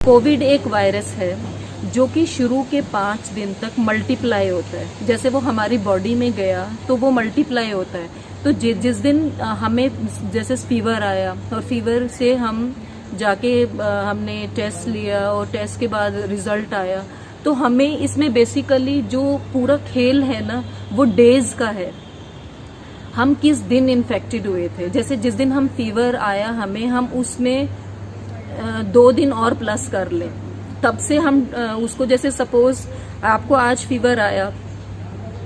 Covid एक virus है जो कि शुरू के 5 दिन तक मल्टीप्लाई होता है। जैसे वो हमारी बॉडी में गया तो वो मल्टीप्लाई होता है। तो जिस दिन हमें जैसे फीवर आया और फीवर से हम जाके हमने टेस्ट लिया और टेस्ट के बाद रिजल्ट आया, तो हमें इसमें बेसिकली जो पूरा खेल है ना वो डेज का है। हम किस दिन इन्फेक्टेड हुए थे, जैसे जिस दिन हम फीवर आया हमें, हम उसमें 2 दिन और प्लस कर लें, तब से हम उसको, जैसे सपोज आपको आज फीवर आया,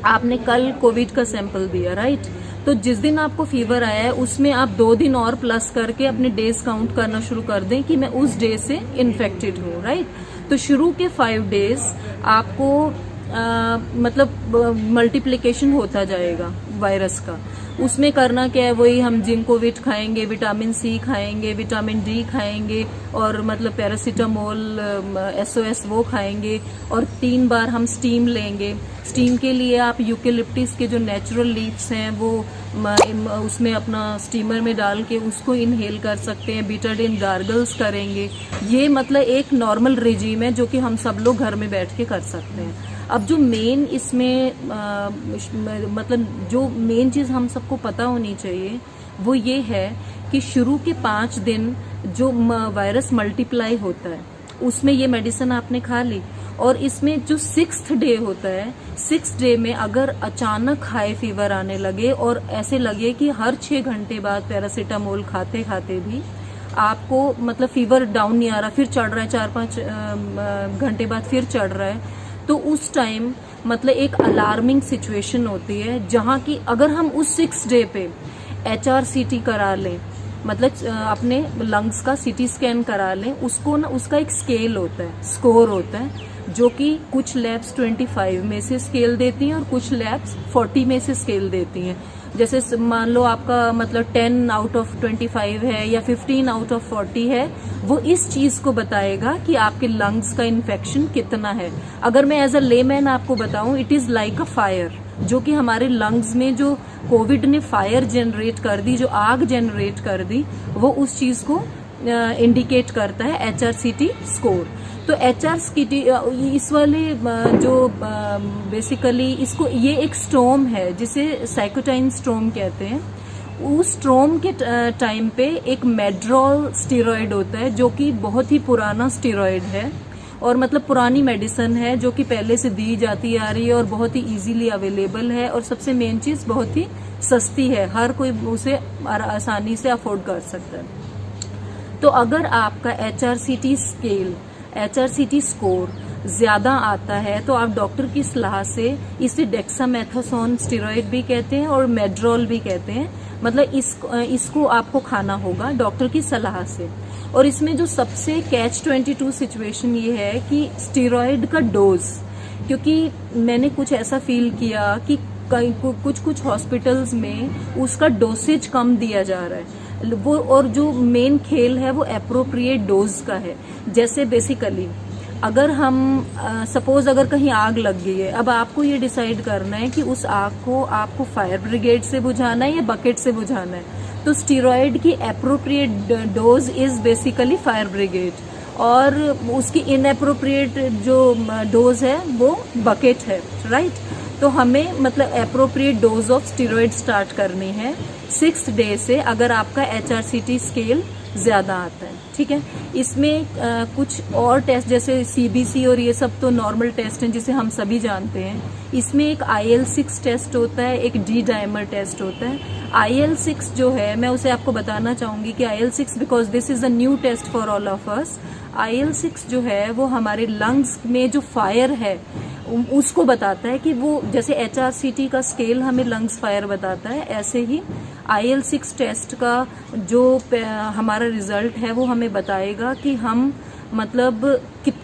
आपने कल कोविड का सैंपल दिया, राइट? तो जिस दिन आपको फीवर आया है उसमें आप 2 दिन और प्लस करके अपने डेज काउंट करना शुरू कर दें कि मैं उस डे से इन्फेक्टेड हूँ, राइट? तो शुरू के 5 डेज आपको मतलब मल्टीप्लिकेशन होता जाएगा वायरस का। उसमें करना क्या है, वही हम जिंकोविट खाएंगे, विटामिन सी खाएंगे, विटामिन डी खाएंगे और मतलब पैरासीटामोल SOS वो खाएंगे, और 3 बार हम स्टीम लेंगे। स्टीम के लिए आप यूकेलिप्टिस के जो नेचुरल लीव्स हैं वो उसमें अपना स्टीमर में डाल के उसको इनहेल कर सकते हैं। बीटाडिन गार्गल्स करेंगे। ये मतलब एक नॉर्मल रेजीम है जो कि हम सब लोग घर में बैठ के कर सकते हैं। अब जो मेन इसमें मतलब जो मेन चीज़ हम सबको पता होनी चाहिए वो ये है कि शुरू के 5 दिन जो वायरस मल्टीप्लाई होता है उसमें ये मेडिसिन आपने खा ली, और इसमें जो 6th डे होता है, 6th डे में अगर अचानक हाई फीवर आने लगे और ऐसे लगे कि हर 6 घंटे बाद पैरासीटामोल खाते खाते भी आपको मतलब फीवर डाउन नहीं आ रहा, फिर चढ़ रहा है, 4-5 घंटे बाद फिर चढ़ रहा है, तो उस टाइम मतलब एक अलार्मिंग सिचुएशन होती है, जहाँ की अगर हम उस 6 डे पे HRCT करा लें, मतलब अपने लंग्स का CT स्कैन करा लें, उसको ना उसका एक स्केल होता है, स्कोर होता है, जो कि कुछ लैब्स 25 में से स्केल देती हैं और कुछ लैब्स 40 में से स्केल देती हैं। जैसे मान लो आपका मतलब 10 आउट ऑफ 25 है या 15 आउट ऑफ 40 है, वो इस चीज को बताएगा कि आपके लंग्स का इन्फेक्शन कितना है। अगर मैं एज अ लेमैन आपको बताऊं, it is like a fire, जो कि हमारे लंग्स में जो कोविड ने फायर जनरेट कर दी, जो आग जनरेट कर दी, वो उस चीज को इंडिकेट करता है HRCT स्कोर। तो HRCT इस वाले जो बेसिकली इसको, ये एक स्टॉर्म है जिसे साइकोटाइन स्टॉर्म कहते हैं। उस स्टॉर्म के टाइम पे एक मेड्रोल स्टेरॉइड होता है जो कि बहुत ही पुराना स्टेरॉइड है और मतलब पुरानी मेडिसिन है जो कि पहले से दी जाती आ रही है और बहुत ही इजीली अवेलेबल है, और सबसे मेन चीज बहुत ही सस्ती है, हर कोई उसे आसानी से अफोर्ड कर सकता है। तो अगर आपका HRCT स्कोर ज्यादा आता है तो आप डॉक्टर की सलाह से, इसे डेक्सामेथासोन स्टेरॉइड भी कहते हैं और मेड्रोल भी कहते हैं, मतलब इसको आपको खाना होगा डॉक्टर की सलाह से। और इसमें जो सबसे कैच-22 सिचुएशन ये है कि स्टेरॉइड का डोज, क्योंकि मैंने कुछ ऐसा फील किया कि कुछ हॉस्पिटल्स में उसका डोसेज कम दिया जा रहा है वो, और जो मेन खेल है वो एप्रोप्रिएट डोज का है। जैसे बेसिकली अगर हम सपोज अगर कहीं आग लग गई है, अब आपको ये डिसाइड करना है कि उस आग को आपको फायर ब्रिगेड से बुझाना है या बकेट से बुझाना है। तो स्टेरॉइड की appropriate dose is basically fire brigade, और उसकी इनएप्रोप्रिएट जो डोज है वो बकेट है, राइट? तो हमें मतलब appropriate dose of steroid start करनी है 6th डे से, अगर आपका HRCT स्केल ज्यादा आता है, ठीक है? इसमें कुछ और टेस्ट जैसे CBC और ये सब तो नॉर्मल टेस्ट हैं जिसे हम सभी जानते हैं। इसमें एक IL-6 टेस्ट होता है, एक D डाइमर टेस्ट होता है। IL-6 जो है, मैं उसे आपको बताना चाहूंगी कि IL-6 because this is a new test for all of us. IL-6 जो है वो हमारे लंग्स में जो फायर है उसको बताता है, कि वो जैसे HRCT का स्केल हमें लंग्स फायर बताता है, ऐसे ही IL-6 टेस्ट का जो हमारा रिजल्ट है वो हमें बताएगा कि हम मतलब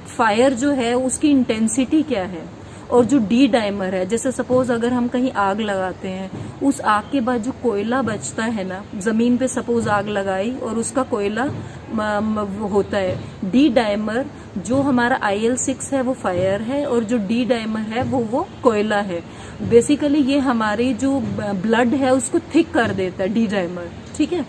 फायर जो है उसकी इंटेंसिटी क्या है। और जो D डाइमर है, जैसे सपोज अगर हम कहीं आग लगाते हैं, उस आग के बाद जो कोयला बचता है ना, जमीन पे सपोज आग लगाई और उसका कोयला होता है, D डाइमर जो हमारा IL-6 है वो फायर है, और जो D डाइमर है वो कोयला है। बेसिकली ये हमारी जो ब्लड है उसको थिक कर देता है D डाइमर, ठीक है?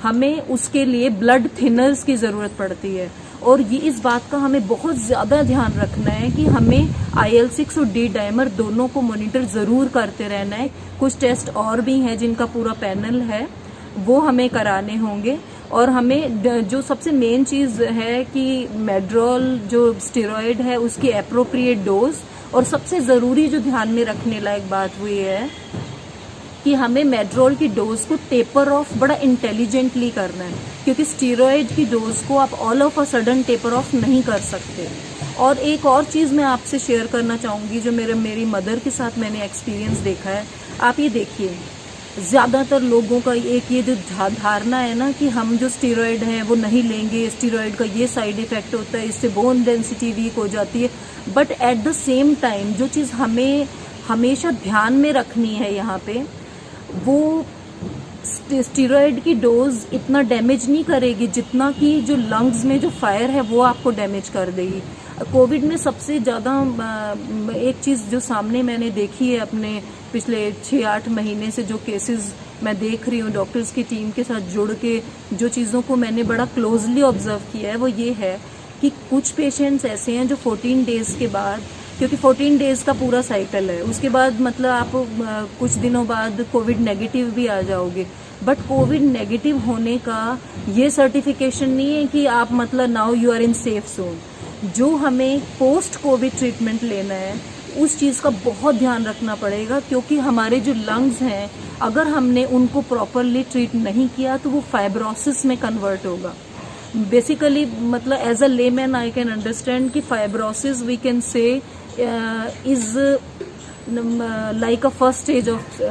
हमें उसके लिए ब्लड थिनर्स की जरूरत पड़ती है, और ये इस बात का हमें बहुत ज़्यादा ध्यान रखना है कि हमें IL-6 और डी डाइमर दोनों को मॉनिटर ज़रूर करते रहना है। कुछ टेस्ट और भी हैं जिनका पूरा पैनल है, वो हमें कराने होंगे। और हमें जो सबसे मेन चीज़ है कि मेड्रोल जो स्टेरॉयड है उसकी एप्रोप्रिएट डोज, और सबसे ज़रूरी जो ध्यान में रखने लायक बात वो ये है कि हमें मेड्रोल की डोज को टेपर ऑफ बड़ा इंटेलिजेंटली करना है, क्योंकि स्टीरॉयड की डोज को आप all of a sudden taper of नहीं कर सकते। और एक और चीज़ मैं आपसे शेयर करना चाहूँगी जो मेरी मदर के साथ मैंने एक्सपीरियंस देखा है। आप ये देखिए, ज़्यादातर लोगों का एक ये जो धारणा है ना कि हम जो स्टीरॉयड हैं वो नहीं लेंगे, स्टीरॉयड का ये साइड इफ़ेक्ट होता है, इससे बोन डेंसिटी वीक हो जाती है। But at the same time जो चीज़ हमें हमेशा ध्यान में रखनी है यहाँ पे, वो स्टीरॉयड की डोज इतना डैमेज नहीं करेगी जितना कि जो लंग्स में जो फायर है वो आपको डैमेज कर देगी। कोविड में सबसे ज़्यादा एक चीज़ जो सामने मैंने देखी है अपने पिछले 6-8 महीने से, जो केसेस मैं देख रही हूँ डॉक्टर्स की टीम के साथ जुड़ के, जो चीज़ों को मैंने बड़ा क्लोजली ऑब्जर्व किया है वो ये है कि कुछ पेशेंट्स ऐसे हैं जो 14 डेज़ के बाद, क्योंकि 14 डेज़ का पूरा साइकिल है, उसके बाद मतलब आप कुछ दिनों बाद कोविड नेगेटिव भी आ जाओगे। बट कोविड नेगेटिव होने का ये सर्टिफिकेशन नहीं है कि आप मतलब now you are in safe zone. जो हमें पोस्ट कोविड ट्रीटमेंट लेना है उस चीज़ का बहुत ध्यान रखना पड़ेगा, क्योंकि हमारे जो लंग्स हैं अगर हमने उनको प्रॉपरली ट्रीट नहीं किया तो वो फाइब्रोसिस में कन्वर्ट होगा। बेसिकली मतलब as a layman I can understand कि fibrosis we can say is like a first stage of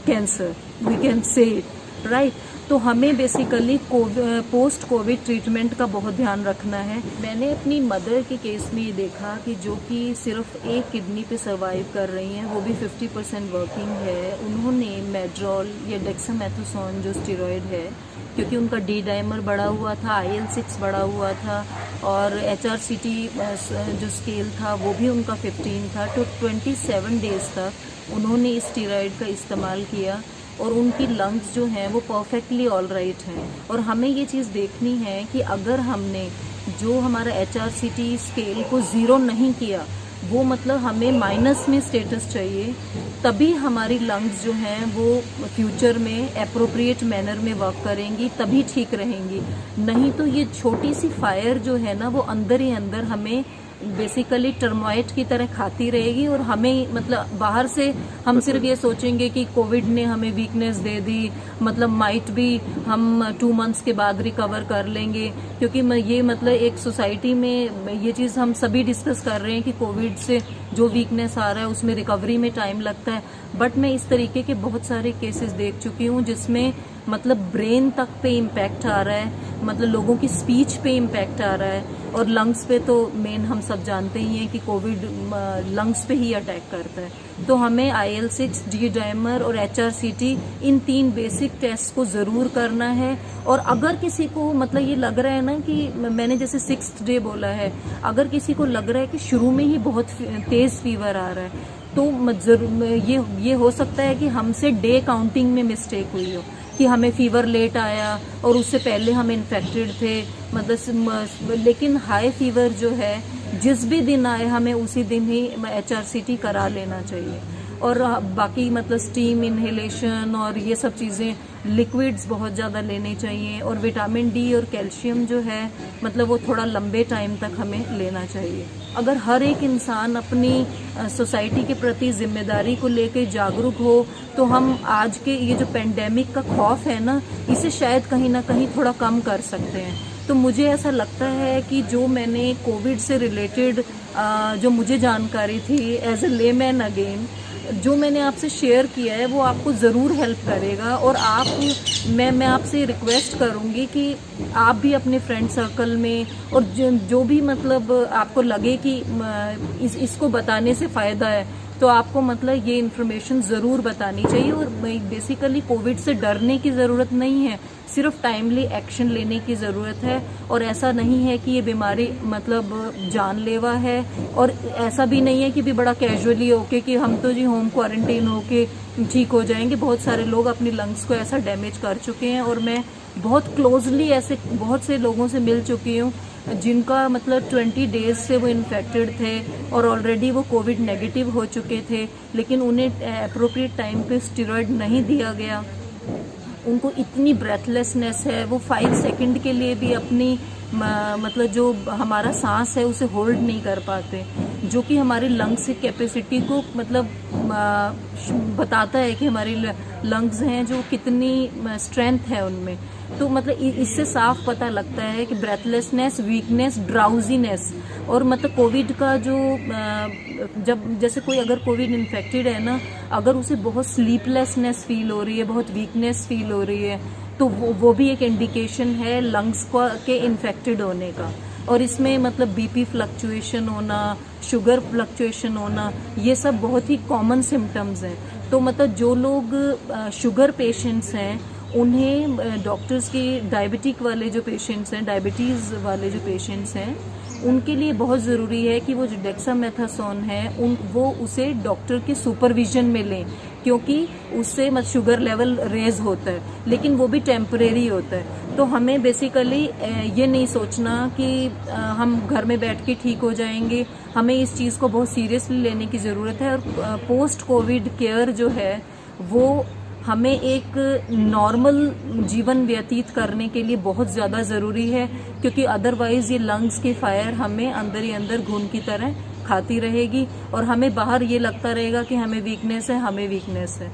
cancer, we can say it, right? तो हमें बेसिकली पोस्ट कोविड ट्रीटमेंट का बहुत ध्यान रखना है। मैंने अपनी मदर के केस में ये देखा कि जो कि सिर्फ एक किडनी पे सर्वाइव कर रही हैं, वो भी 50% वर्किंग है, उन्होंने मेड्रोल या डेक्सामेथासोन जो स्टेरॉयड है, क्योंकि उनका डी डाइमर बढ़ा हुआ था, IL-6 बढ़ा हुआ था और HRCT जो स्केल था वो भी उनका 15 था, तो 27 डेज तक उन्होंने इस स्टेरॉयड का इस्तेमाल किया और उनकी लंग्स जो हैं वो परफेक्टली ऑल राइट हैं। और हमें ये चीज़ देखनी है कि अगर हमने जो हमारा HRCT स्केल को 0 नहीं किया, वो मतलब हमें माइनस में स्टेटस चाहिए, तभी हमारी लंग्स जो हैं वो फ्यूचर में एप्रोप्रिएट मैनर में वर्क करेंगी, तभी ठीक रहेंगी। नहीं तो ये छोटी सी फायर जो है ना वो अंदर ही अंदर हमें बेसिकली टर्माइट की तरह खाती रहेगी, और हमें मतलब बाहर से हम सिर्फ ये सोचेंगे कि कोविड ने हमें वीकनेस दे दी, मतलब माइट भी हम 2 मंथ्स के बाद रिकवर कर लेंगे, क्योंकि ये मतलब एक सोसाइटी में ये चीज़ हम सभी डिस्कस कर रहे हैं कि कोविड से जो वीकनेस आ रहा है उसमें रिकवरी में टाइम लगता है। बट मैं इस तरीके के बहुत सारे केसेस देख चुकी हूँ जिसमें मतलब ब्रेन तक पे इम्पैक्ट आ रहा है, मतलब लोगों की स्पीच पे इम्पैक्ट आ रहा है, और लंग्स पे तो मेन हम सब जानते ही हैं कि कोविड लंग्स पे ही अटैक करता है। तो हमें IL-6, डी डाइमर और HRCT इन 3 बेसिक टेस्ट को ज़रूर करना है। और अगर किसी को मतलब ये लग रहा है ना कि मैंने जैसे 6th डे बोला है, अगर किसी को लग रहा है कि शुरू में ही बहुत तेज़ फीवर आ रहा है, तो ये हो सकता है कि हमसे डे काउंटिंग में मिस्टेक हुई हो, कि हमें फीवर लेट आया और उससे पहले हम इन्फेक्टेड थे, मतलब लेकिन हाई फीवर जो है जिस भी दिन आए हमें उसी दिन ही HRCT करा लेना चाहिए। और बाकी मतलब स्टीम इन्हेलेशन और ये सब चीज़ें, लिक्विड्स बहुत ज़्यादा लेने चाहिए, और विटामिन डी और कैल्शियम जो है मतलब वो थोड़ा लंबे टाइम तक हमें लेना चाहिए। अगर हर एक इंसान अपनी सोसाइटी के प्रति जिम्मेदारी को लेकर जागरूक हो तो हम आज के ये जो पेंडेमिक का खौफ है ना, इसे शायद कहीं ना कहीं थोड़ा कम कर सकते हैं। तो मुझे ऐसा लगता है कि जो मैंने कोविड से रिलेटेड जो मुझे जानकारी थी एज ए लेमैन अगेन, जो मैंने आपसे शेयर किया है वो आपको ज़रूर हेल्प करेगा। और मैं आपसे रिक्वेस्ट करूँगी कि आप भी अपने फ्रेंड सर्कल में, और जो भी मतलब आपको लगे कि इसको बताने से फ़ायदा है, तो आपको मतलब ये इन्फॉर्मेशन ज़रूर बतानी चाहिए। और बेसिकली कोविड से डरने की ज़रूरत नहीं है, सिर्फ टाइमली एक्शन लेने की ज़रूरत है। और ऐसा नहीं है कि ये बीमारी मतलब जानलेवा है, और ऐसा भी नहीं है कि भी बड़ा कैजुअली होके कि हम तो जी होम क्वारंटाइन होके ठीक हो जाएंगे। बहुत सारे लोग अपनी लंग्स को ऐसा डैमेज कर चुके हैं, और मैं बहुत क्लोजली ऐसे बहुत से लोगों से मिल चुकी हूँ जिनका मतलब 20 डेज से वो इन्फेक्टेड थे और ऑलरेडी वो कोविड नेगेटिव हो चुके थे, लेकिन उन्हें अप्रोप्रिएट टाइम पे स्टेरॉइड नहीं दिया गया। उनको इतनी ब्रेथलेसनेस है, वो 5 सेकंड के लिए भी अपनी मतलब जो हमारा सांस है उसे होल्ड नहीं कर पाते, जो कि हमारी लंग्स की कैपेसिटी को मतलब बताता है कि हमारी लंग्स हैं जो कितनी स्ट्रेंथ है उनमें। तो मतलब इससे साफ पता लगता है कि ब्रेथलेसनेस, वीकनेस, ड्राउजीनेस और मतलब कोविड का जो जब जैसे कोई अगर कोविड इन्फेक्टेड है ना, अगर उसे बहुत स्लीपलेसनेस फील हो रही है, बहुत वीकनेस फील हो रही है, तो वो भी एक इंडिकेशन है लंग्स के इन्फेक्टेड होने का। और इसमें मतलब बीपी फ्लक्चुएशन होना, शुगर फ्लक्चुएशन होना, ये सब बहुत ही कॉमन सिम्टम्स हैं। तो मतलब जो लोग शुगर पेशेंट्स हैं उन्हें डॉक्टर्स की डायबिटिक वाले जो पेशेंट्स हैं, डायबिटीज़ वाले जो पेशेंट्स हैं, उनके लिए बहुत ज़रूरी है कि वो जो डेक्सामेथासोन है वो उसे डॉक्टर के सुपरविजन में लें, क्योंकि उससे मतलब शुगर लेवल रेज होता है, लेकिन वो भी टेम्परेरी होता है। तो हमें बेसिकली ये नहीं सोचना कि हम घर में बैठ के ठीक हो जाएंगे, हमें इस चीज़ को बहुत सीरियसली लेने की ज़रूरत है। और पोस्ट कोविड केयर जो है वो हमें एक नॉर्मल जीवन व्यतीत करने के लिए बहुत ज़्यादा ज़रूरी है, क्योंकि अदरवाइज़ ये लंग्स की फायर हमें अंदर ही अंदर घुन की तरह खाती रहेगी और हमें बाहर ये लगता रहेगा कि हमें वीकनेस है, हमें वीकनेस है।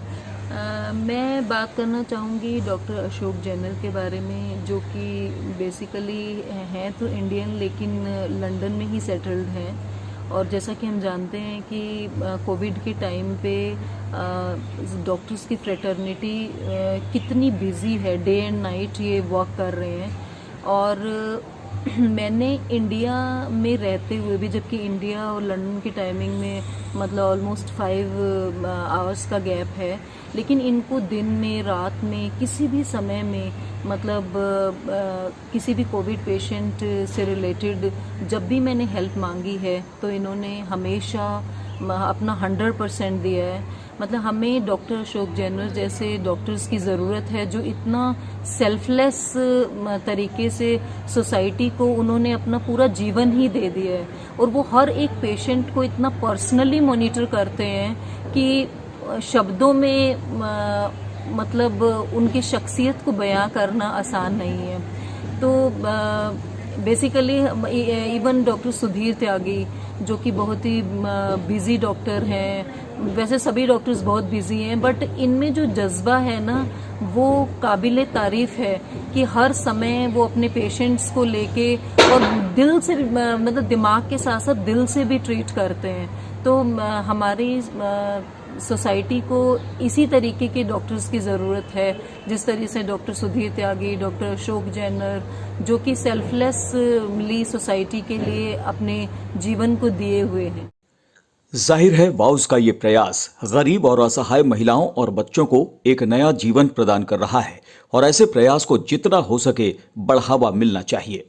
मैं बात करना चाहूँगी डॉक्टर अशोक जैनर के बारे में, जो कि बेसिकली हैं तो इंडियन लेकिन लंदन में ही सेटल्ड हैं। और जैसा कि हम जानते हैं कि कोविड के टाइम पे डॉक्टर्स की फ्रेटर्निटी कितनी बिजी है, डे एंड नाइट ये वर्क कर रहे हैं। और मैंने इंडिया में रहते हुए भी, जबकि इंडिया और लंदन की टाइमिंग में मतलब ऑलमोस्ट 5 आवर्स का गैप है, लेकिन इनको दिन में, रात में, किसी भी समय में मतलब किसी भी कोविड पेशेंट से रिलेटेड जब भी मैंने हेल्प मांगी है तो इन्होंने हमेशा अपना 100% दिया है। मतलब हमें डॉक्टर अशोक जैनर जैसे डॉक्टर्स की ज़रूरत है, जो इतना सेल्फलेस तरीके से सोसाइटी को उन्होंने अपना पूरा जीवन ही दे दिया है, और वो हर एक पेशेंट को इतना पर्सनली मॉनिटर करते हैं कि शब्दों में मतलब उनकी शख्सियत को बयां करना आसान नहीं है। तो बेसिकली इवन डॉक्टर सुधीर त्यागी, जो कि बहुत ही बिजी डॉक्टर हैं, वैसे सभी डॉक्टर्स बहुत बिजी हैं, बट इनमें जो जज्बा है ना वो काबिले तारीफ है कि हर समय वो अपने पेशेंट्स को लेके और दिल से मतलब दिमाग के साथ साथ दिल से भी ट्रीट करते हैं। तो हमारी सोसाइटी को इसी तरीके के डॉक्टर्स की ज़रूरत है, जिस तरह से डॉक्टर सुधीर त्यागी, डॉक्टर अशोक जैनर, जो कि सेल्फलेसली सोसाइटी के लिए अपने जीवन को दिए हुए हैं। जाहिर है वाउज का ये प्रयास गरीब और असहाय महिलाओं और बच्चों को एक नया जीवन प्रदान कर रहा है और ऐसे प्रयास को जितना हो सके बढ़ावा मिलना चाहिए।